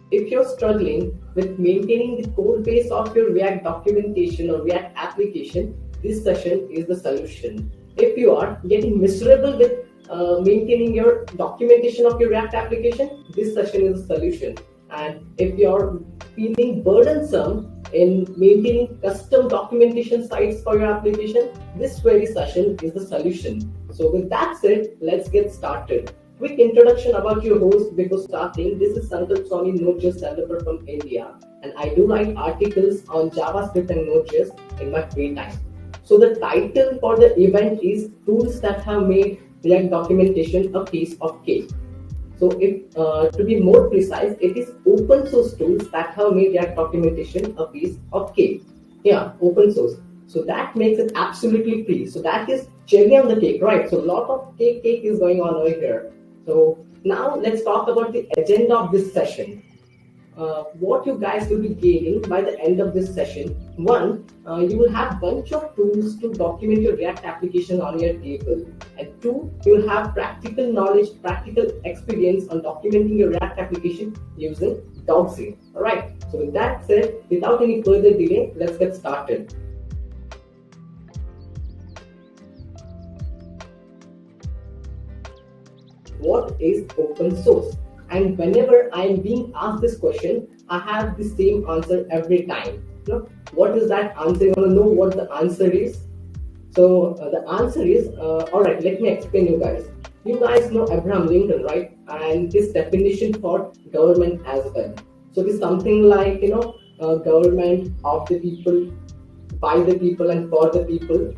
If you're struggling with maintaining the code base of your React documentation or React application, this session is the solution. If you are getting miserable with maintaining your documentation of your React application, this session is the solution. And if you're feeling burdensome in maintaining custom documentation sites for your application, this very session is the solution. So with that said, let's get started. Quick introduction about your host before starting. This is Sankalp Swami, Node.js developer from India, and I do write articles on JavaScript and Node.js in my free time. So the title for the event is Tools That Have Made React Documentation a Piece of Cake. So if to be more precise, it is open source tools that have made React documentation a piece of cake. Yeah, open source. So that makes it absolutely free. So that is cherry on the cake, right? So a lot of cake is going on over here. So now let's talk about the agenda of this session. What you guys will be gaining by the end of this session. One, you will have bunch of tools to document your React application on your table. And two, you will have practical knowledge, practical experience on documenting your React application using Dogsy. Alright, so with that said, without any further delay, let's get started. What is open source? And whenever I'm being asked this question, I have the same answer every time. What is that answer? You want to know what the answer is? So the answer is, alright, let me explain you guys. You guys know Abraham Lincoln, right? And his definition for government as well. So it is something like, government of the people, by the people and for the people.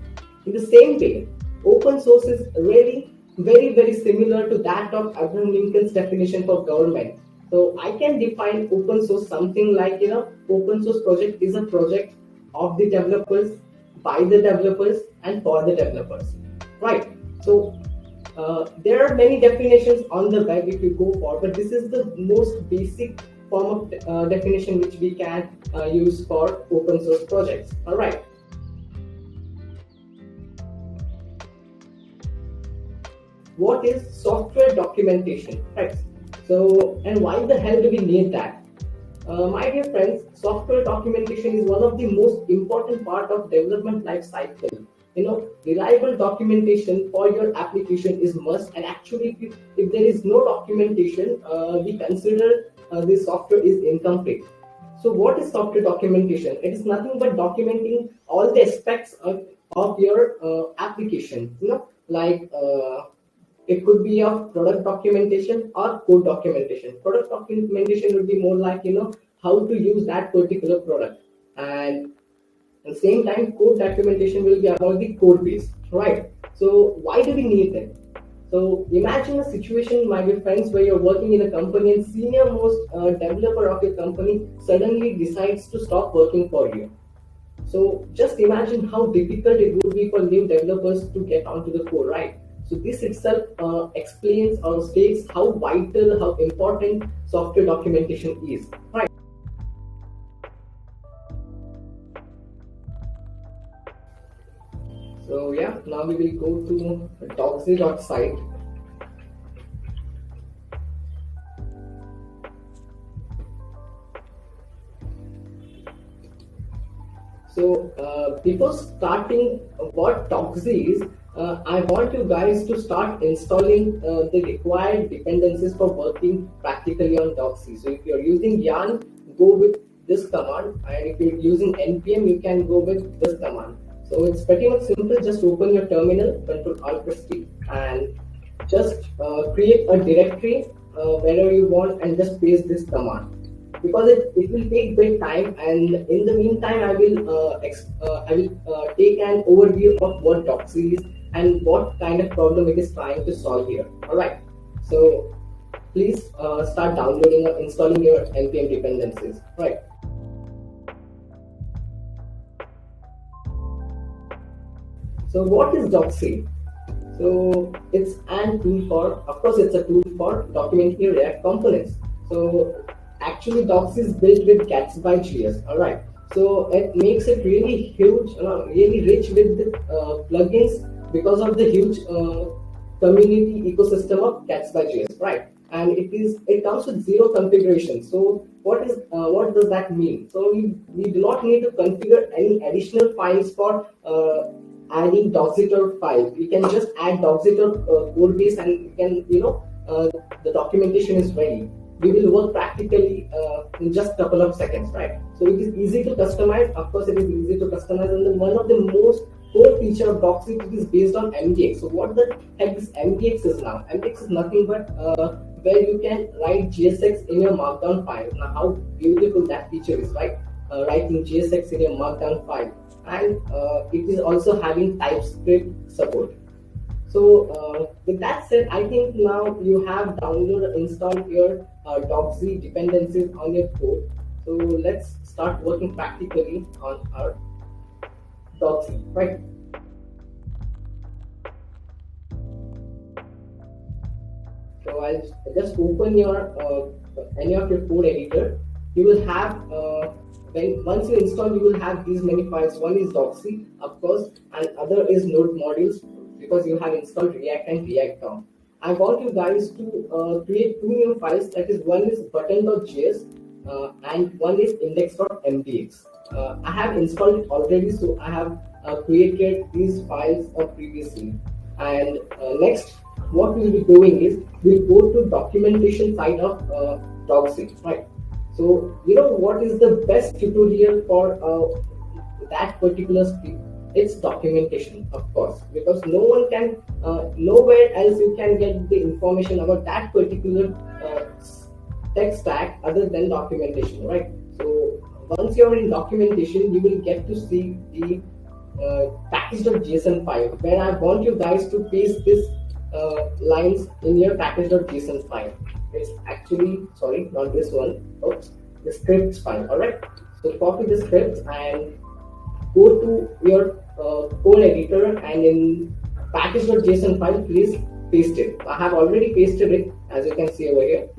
In the same way, open source is really very similar to that of Abraham Lincoln's definition for government. So I can define open source something like, open source project is a project of the developers, by the developers and for the developers, right? So there are many definitions on the web if you go for, but this is the most basic form of definition which we can use for open source projects. All right. What is software documentation, right? So, and why the hell do we need that? My dear friends, software documentation is one of the most important part of development life cycle. Reliable documentation for your application is must, and actually if there is no documentation, we consider the software is incomplete. So what is software documentation? It is nothing but documenting all the aspects of your application, like it could be of product documentation or code documentation. Product documentation would be more like, how to use that particular product. And at the same time, code documentation will be about the code base, right? So why do we need them? So imagine a situation, my dear friends, where you're working in a company and senior most developer of your company suddenly decides to stop working for you. So just imagine how difficult it would be for new developers to get onto the code, right? So this itself explains or states how vital, how important software documentation is, right? So yeah, now we will go to dogsy.site. So before starting what Dogsy is, I want you guys to start installing the required dependencies for working practically on Dogsy. So if you're using yarn, go with this command, and if you're using npm, you can go with this command. So it's pretty much simple. Just open your terminal, Ctrl-Alt-T, and just create a directory wherever you want, and just paste this command. Because it will take bit time, and in the meantime I will take an overview of what Dogsy is and what kind of problem it is trying to solve here. Alright, so please start downloading or installing your npm dependencies. Right. So what is Dogsy? So it's a tool for, of course it's a tool for documenting your React components. So actually Dogsy is built with Gatsby.js. Alright, so it makes it really huge, really rich with the plugins because of the huge community ecosystem of Gatsby.js, right? and it comes with zero configuration. So what does that mean? So we do not need to configure any additional files for adding Doxitor file. We can just add Doxitor code base, and we can, the documentation is ready. We will work practically in just couple of seconds, right? So it is easy to customize. Of course, it is easy to customize, and then one of the most core feature of Doxy is based on MDX. So what the heck is MDX is now? MDX is nothing but where you can write JSX in your Markdown file. Now, how beautiful that feature is, right? Writing JSX in your Markdown file, and it is also having TypeScript support. So with that said, I think now you have downloaded, installed your Doxy dependencies on your code. So let's start working practically on our Doxy, right? So I'll just open your any of your code editor. You will have once you install, you will have these many files. One is Doxy, of course, and other is Node modules, because you have installed React and React DOM. I want you guys to create two new files. That is, one is button.js and one is index.mdx. I have installed it already, so I have created these files previously. And next, what we'll be doing is we'll go to documentation side of Doxy, right? So you know what is the best tutorial for that particular script? It's documentation, of course, because no one can, nowhere else you can get the information about that particular tech stack other than documentation, right? So once you're in documentation, you will get to see the package.json file, where I want you guys to paste this lines in your package.json file. It's actually, sorry, not this one. Oops, the scripts file. All right. So copy the scripts and go to your code editor, and in package.json file, please paste it. I have already pasted it, as you can see over here,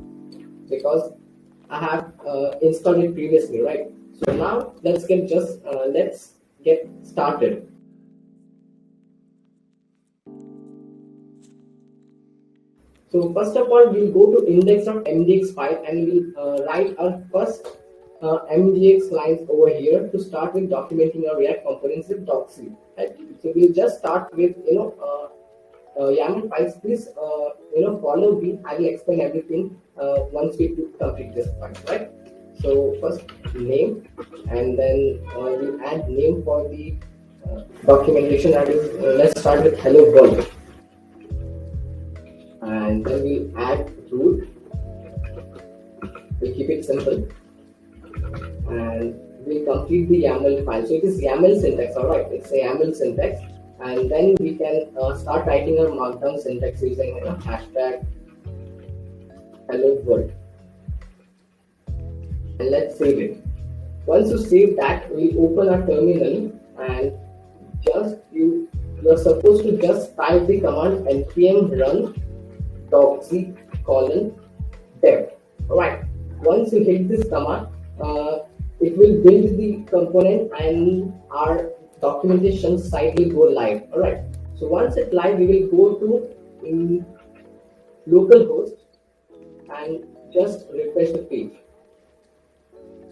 because I have installed it previously, right? So now let's get started. So first of all, we'll go to index.mdx file, and we'll write our first MDX lines over here to start with documenting our React components with Doxy. Right? So we'll just start with YAML files. Please follow me. I will explain everything once we complete this file, right? So first name, and then we'll add name for the documentation. That is, let's start with hello world, and then we'll add root. We'll keep it simple, and we'll complete the YAML file. So it is YAML syntax, alright, it's a YAML syntax, and then we can start writing our markdown syntax using hashtag hello world, and let's save it. Once you save that, we open our terminal, and you're supposed to just type the command npm run doxy :dev. Alright, once you hit this command, it will build the component and our documentation site will go live. Alright, so once it's live, we will go to localhost and just refresh the page.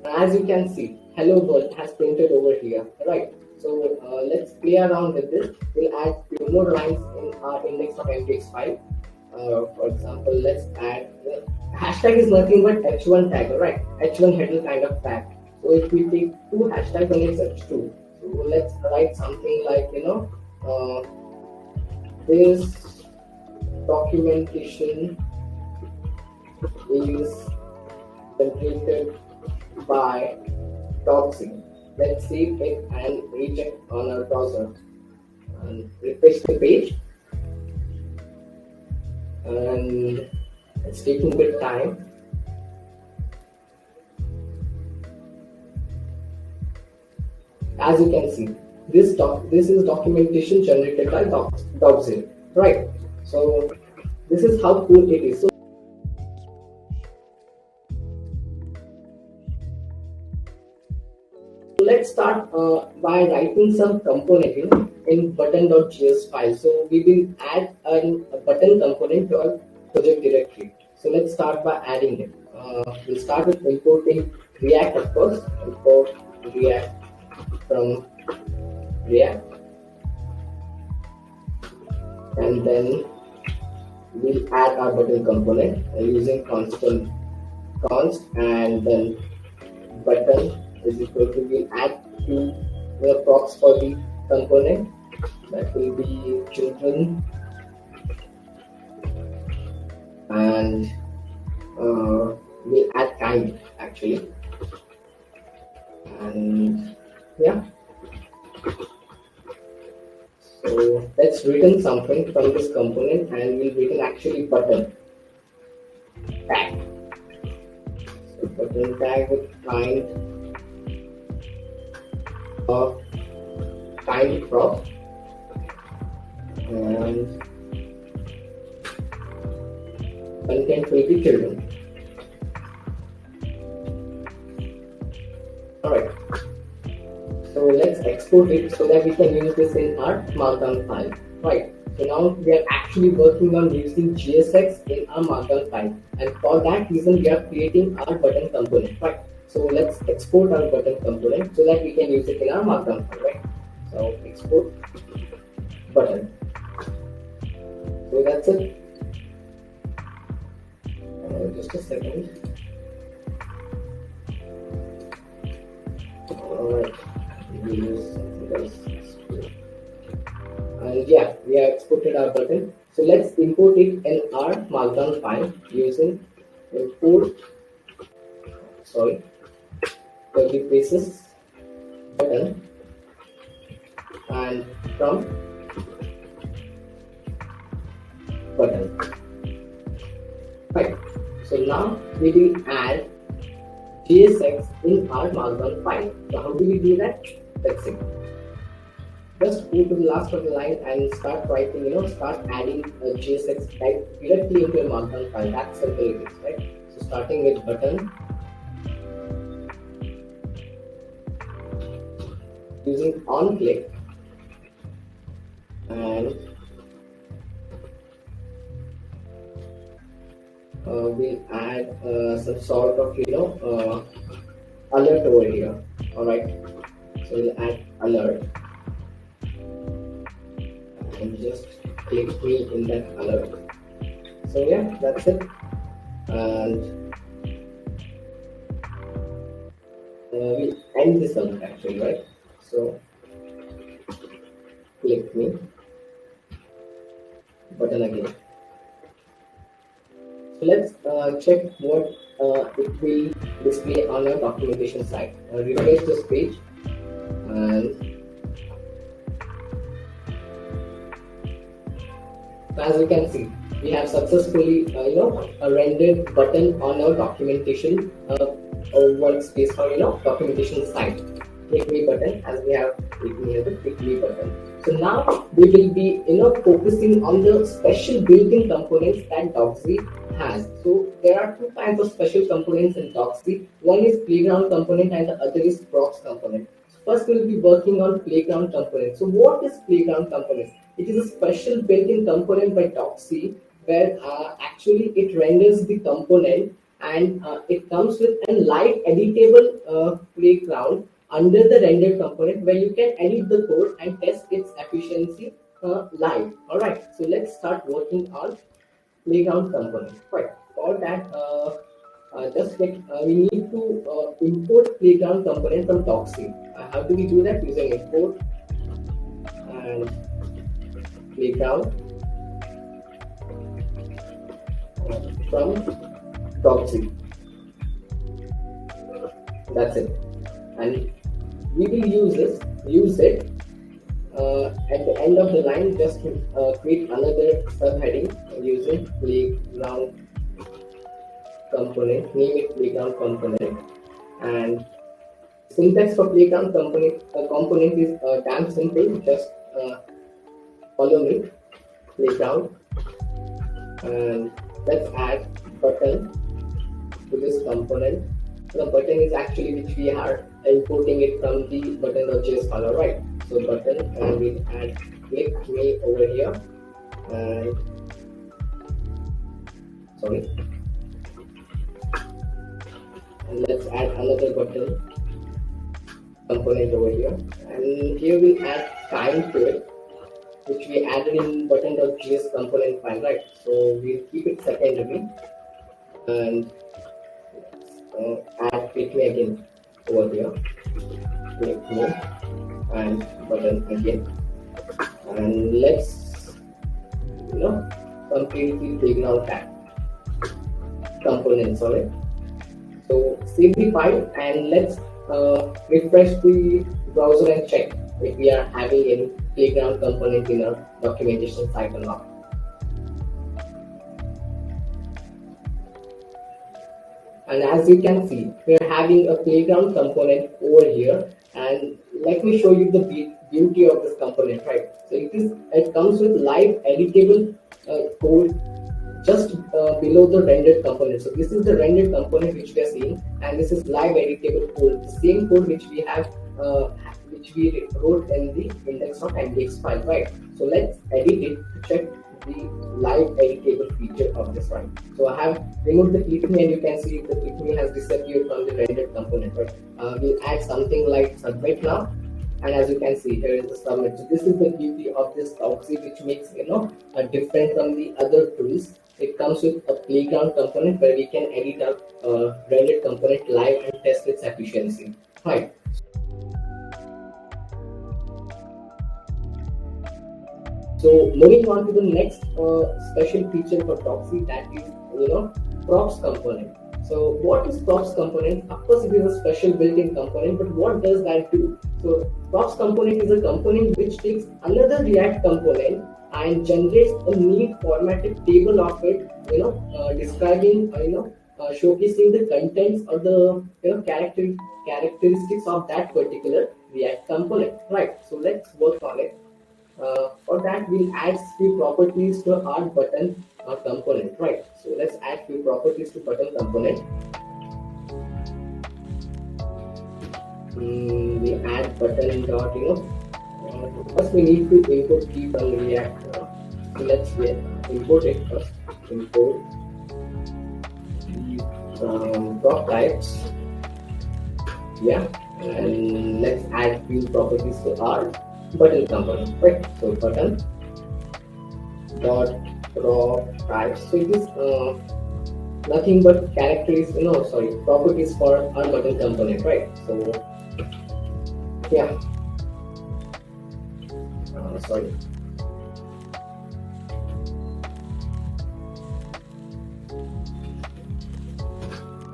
As you can see, hello world has printed over here. Right, so let's play around with this. We'll add few more lines in our index.mdx file. For example, let's add hashtag is nothing but h1 tag, right? H1 header kind of tag. So if we take two hashtags, then it's h2. So let's write something like this documentation is generated by Doxy. Let's save it and recheck on our browser and refresh the page. And it's taking a bit time. As you can see, this is documentation generated by Doxy, right? So this is how cool it is. So let's start by writing some component in button.js file. So we will add a button component to our project directory. So let's start by adding it. We'll start with importing React, of course. Import React from React, and then we'll add our button component using constant const, and then button is equal to, we'll add to the props for the component, that will be children, and we'll add kind actually, and yeah. So let's return something from this component, and we'll return actually button tag. So button tag with kind of kind prop, and content will be children. Alright, so let's export it so that we can use this in our markdown file. Right, so now we are actually working on using JSX in our markdown file, and for that reason we are creating our button component. Right, so let's export our button component so that we can use it in our markdown file. Right, so export button. So that's it. Just a second. Alright, we use something else. And yeah, we have exported our button. So let's import it in our markdown file using import, curly braces, button, and from button. Right. So now we will add JSX in our markdown file. So how do we do that? Let's see. Just go to the last of the line and start writing, start adding a JSX type directly into your markdown file. That's simple it is, right? So starting with button, using on click, and we'll add some sort of alert over here. Alright, so we'll add alert and just click me in that alert. So yeah, that's it. And we end this alert actually, right? So click me, button again. So let's check what it will display on your documentation site. Refresh this page, and as you can see, we have successfully a rendered button on our documentation workspace or documentation site. Click me button, as we have click me here, the click me button. So now we will be focusing on the special built-in components that Docsy has. So there are two kinds of special components in Docsy. One is playground component and the other is props component. So first we'll be working on playground component. So what is playground component? It is a special built-in component by Docsy where actually it renders the component, and it comes with a live editable playground under the rendered component where you can edit the code and test its efficiency live. Alright, so let's start working on playground component. Right, for that we need to import playground component from Docsy. How do we do that? Using import and playground from Docsy. That's it, and we will use it at the end of the line, just to create another subheading using playground component, name it playground component, and syntax for playground component is damn simple. Just follow me, playground, and let's add button to this component. So the button is actually which we are importing it from the button.js file. Right, so button, and we'll add click me over here, and And let's add another button component over here, and here we add kind to it, which we added in button.js component file, right? So we'll keep it secondary, and add click me again over here, click me and button again, and let's complete the playground tag components. Sorry. So save the file and let's refresh the browser and check if we are having any playground component in our documentation site or not. And as you can see, we are having a playground component over here, and let me show you the beauty of this component, right? So it comes with live editable code just below the rendered component. So this is the rendered component which we are seeing, and this is live editable code, the same code which we have which we wrote in the index.mdx file, right? So let's edit it to check the live editable feature of this one. So I have removed the click me, and you can see the click me has disappeared from the rendered component, right? We'll add something like submit now, and as you can see, here is the submit. So this is the beauty of this Toxie, which makes different from the other tools. It comes with a playground component where we can edit our rendered component live and test its efficiency, right? So moving on to the next special feature for Toxie, that is props component. So what is props component? Of course, it is a special built-in component, but what does that do? So props component is a component which takes another React component and generates a neat formatted table of it, describing, showcasing the contents or the characteristics of that particular React component, right? So let's work on it. For that, we'll add few properties to our button component, right? So let's add few properties to button component. We add button dot, first we need to import key from React. So let's import it first. Import prop types. Yeah, and let's add few properties to our button component, right? So button dot prop types. So it is nothing but properties for our button component, right? So yeah, sorry.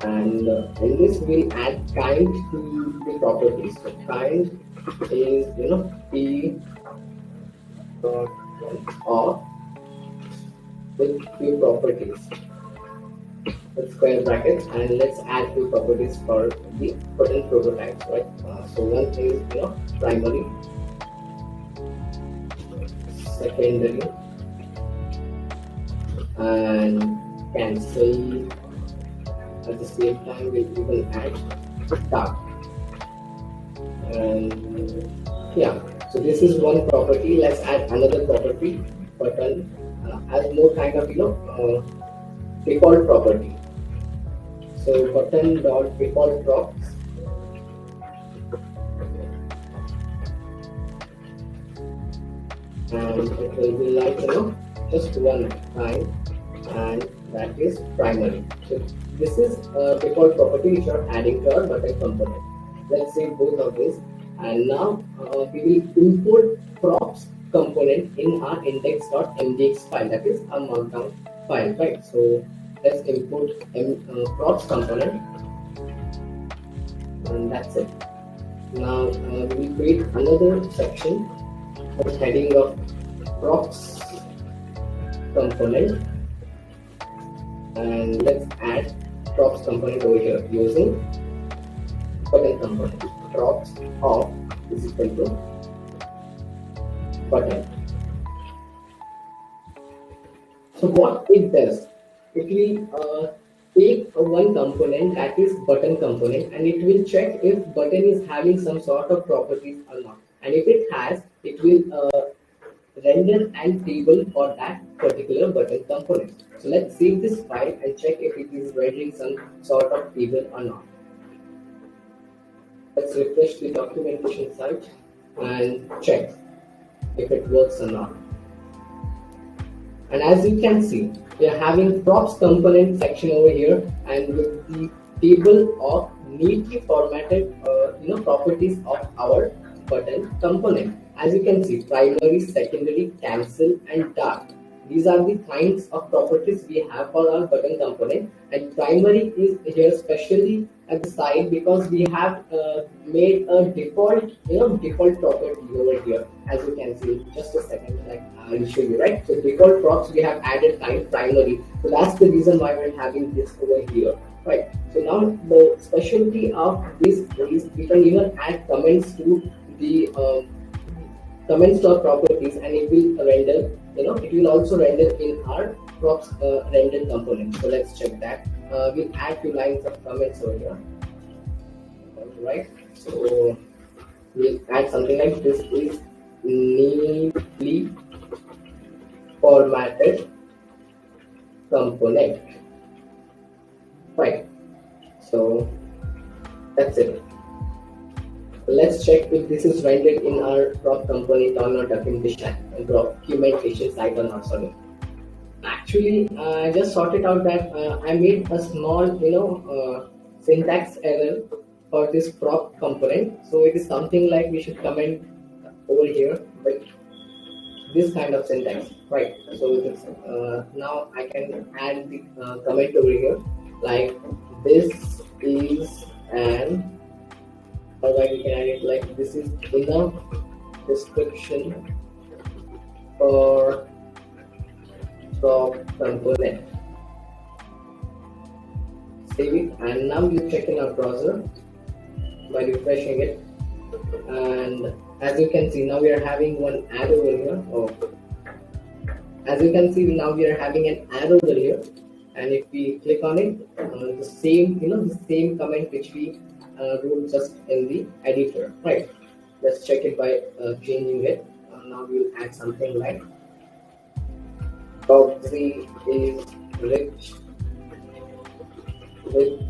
And in this we'll add kind to the properties. So kind is p dot off with few properties with square brackets, and let's add few properties for the button prototypes, right? So one is primary, secondary, and cancel. At the same time, we'll even add start. And yeah, so this is one property. Let's add another property. Button has more kind of default property. So button dot default props, and it will be like just one time, and that is primary. So this is a default property which are adding to our button component. Let's save both of these, and now we will import props component in our index.mdx file, that is a markdown file, right? So let's import props component, and that's it. Now we will create another section with heading of props component, and let's add props component over here using button component. Props of is equal to button. So what it does, it will take one component, that is button component, and it will check if button is having some sort of properties or not, and if it has, it will render and table for that particular button component. So let's save this file and check if it is rendering some sort of table or not. Let's refresh the documentation site and check if it works or not. And as you can see, we are having props component section over here, and with the table of neatly formatted properties of our button component. As you can see, primary, secondary, cancel, and dark. These are the kinds of properties we have for our button component, and primary is here specially at the side because we have made a default property over here. As you can see, just a second, like I'll show you, right? So default props we have added kind primary, so that's the reason why we're having this over here, right? So now the specialty of this is we can even add comments to the comments to our properties, and it will render. It will also render in our props render component. So let's check that. We'll add few lines of comments over here. Right. So we'll add something like this is neatly formatted component. Right. So that's it. Let's check if this is rendered in our prop component on our documentation site or not. Sorry. Actually, I just sorted out that I made a small, syntax error for this prop component. So it is something like we should comment over here with this kind of syntax, right? So it's, now I can add the comment over here, like this is an. Otherwise, we can add it like this is enough description for prop component. Save it, and now you check in our browser by refreshing it, and as you can see, now we are having one arrow over here. Oh, as you can see, now we are having an arrow over here, and if we click on it, the same comment which we wrote just in the editor, right? Let's check it by changing it. Now we'll add something like Boxy is rich with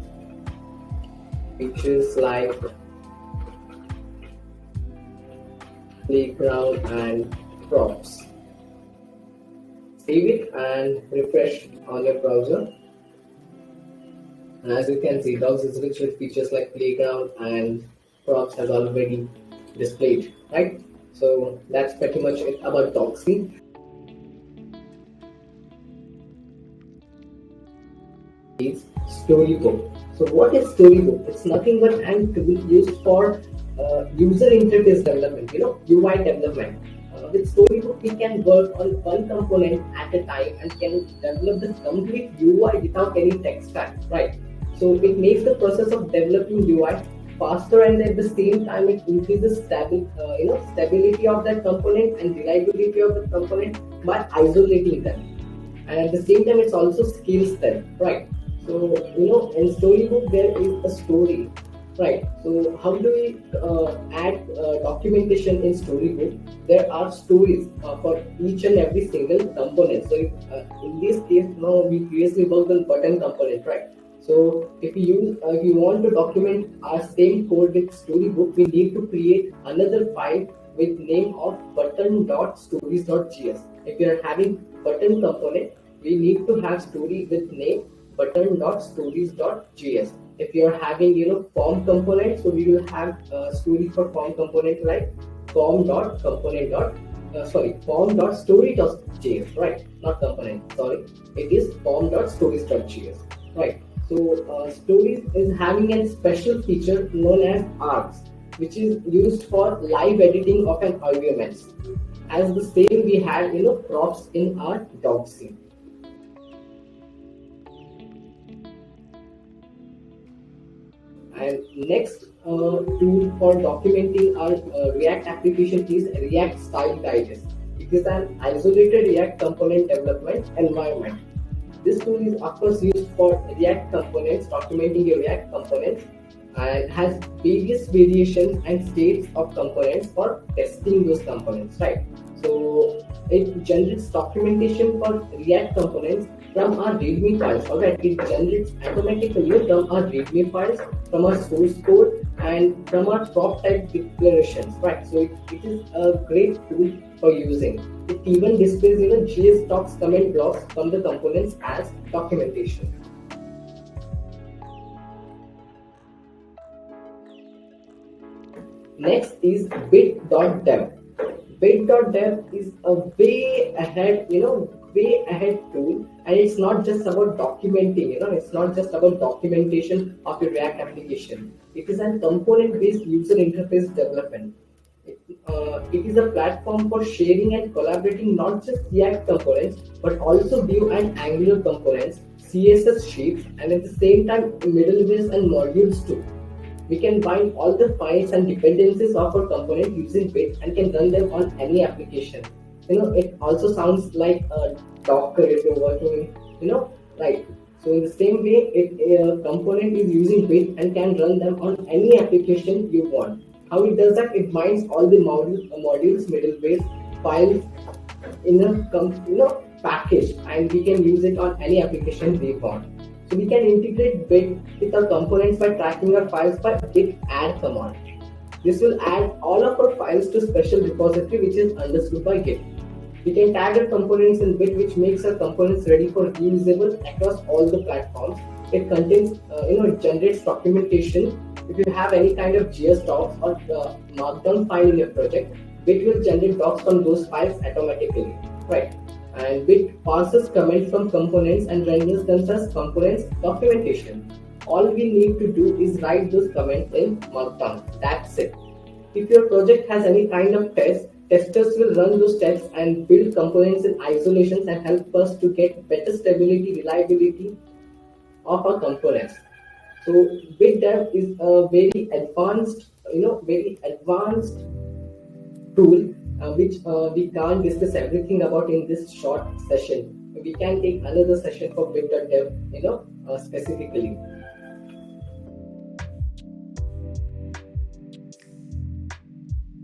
features like playground and props. Save it and refresh on your browser. And as you can see, Dogs is rich with features like playground and props has already displayed, right? So that's pretty much it about Doxy. Is Storybook. So what is Storybook? It's nothing but an tool used for user interface development, UI development. With Storybook, we can work on one component at a time and can develop the complete UI without any tech stack, right? So it makes the process of developing UI faster, and at the same time it increases stability of that component and reliability of the component by isolating them. And at the same time, it's also scales them, right? So in Storybook there is a story, right? So how do we add documentation in Storybook? There are stories for each and every single component. So in this case, now we previously worked on button component, right? So if you want to document our same code with Storybook, we need to create another file with name of button.stories.js. If you are having button component, we need to have story with name button.stories.js. If you are having form component, so we will have story for form component like form.story.js, right? Not component, sorry. It is form.stories.js, right? So Stories is having a special feature known as arcs, which is used for live editing of an argument. As the same we had props in our Doxy. And next tool for documenting our React application is React Style Digest. It is an isolated React component development environment. This tool is of course used for React components, documenting your React components, and has various variations and states of components for testing those components, right? So it generates documentation for React components from our README files. Alright, it generates automatically from our README files, from our source code, and from our prop type declarations. Right. So it is a great tool for using. It even displays JS docs comment blocks from the components as documentation. Next is bit.dev. Bit.dev is a way ahead tool, and it's not just about documenting, it's not just about documentation of your React application. It is a component-based user interface development. It is a platform for sharing and collaborating not just React components, but also Vue and Angular components, CSS sheets, and at the same time middlewares and modules too. We can bind all the files and dependencies of our component using Bit and can run them on any application. It also sounds like a Docker if you're working, right. So in the same way, a component is using Bit and can run them on any application you want. How it does that? It binds all the modules, middlewares, files in a package, and we can use it on any application we want. So we can integrate Bit with our components by tracking our files by Bit add command. This will add all of our files to special repository which is understood by Git. We can tag our components in Bit, which makes our components ready for reusable across all the platforms. It contains, it generates documentation. If you have any kind of JS docs or markdown file in your project, Bit will generate docs from those files automatically, right? And Bit parses comments from components and renders them as components documentation. All we need to do is write those comments in Markdown. That's it. If your project has any kind of test, testers will run those tests and build components in isolations and help us to get better stability, reliability of our components. So BitDev is a very advanced, tool, which we can't discuss everything about in this short session. We can take another session for bit.dev, specifically.